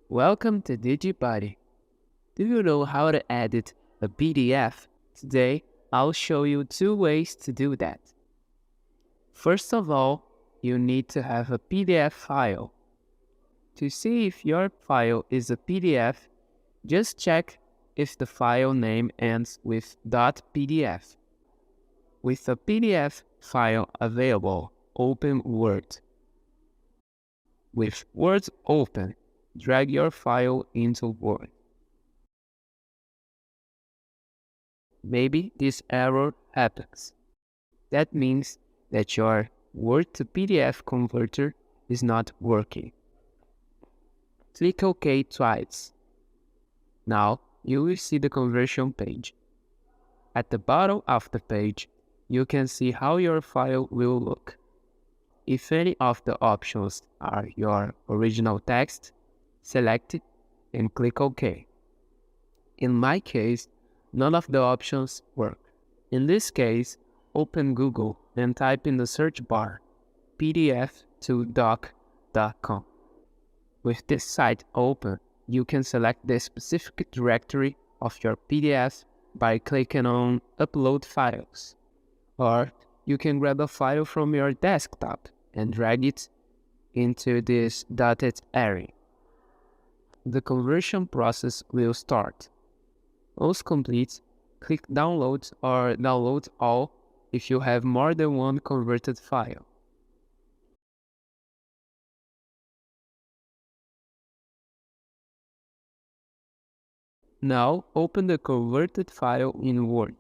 Welcome to DigiBuddy. Do you know how to edit a PDF? Today, I'll show you two ways to do that. First of all, you need to have a PDF file. To see if your file is a PDF, just check if the file name ends with .pdf. With a PDF file available, open Word. With Word open, drag your file into Word. Maybe this error happens. That means that your Word to PDF converter is not working. Click OK twice. Now you will see the conversion page. At the bottom of the page, you can see how your file will look. If any of the options are your original text, select it and click OK. In my case, none of the options work. In this case, open Google and type in the search bar pdf2doc.com. With this site open, you can select the specific directory of your PDF by clicking on Upload Files. Or you can grab a file from your desktop and drag it into this dotted area. The conversion process will start. Once complete, click Download or Download All if you have more than one converted file. Now open the converted file in Word.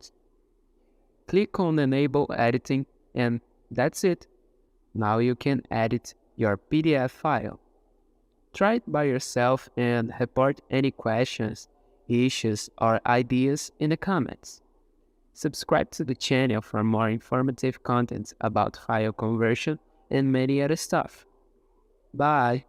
Click on Enable Editing and that's it. Now you can edit your PDF file. Try it by yourself and report any questions, issues, or ideas in the comments. Subscribe to the channel for more informative content about file conversion and many other stuff. Bye!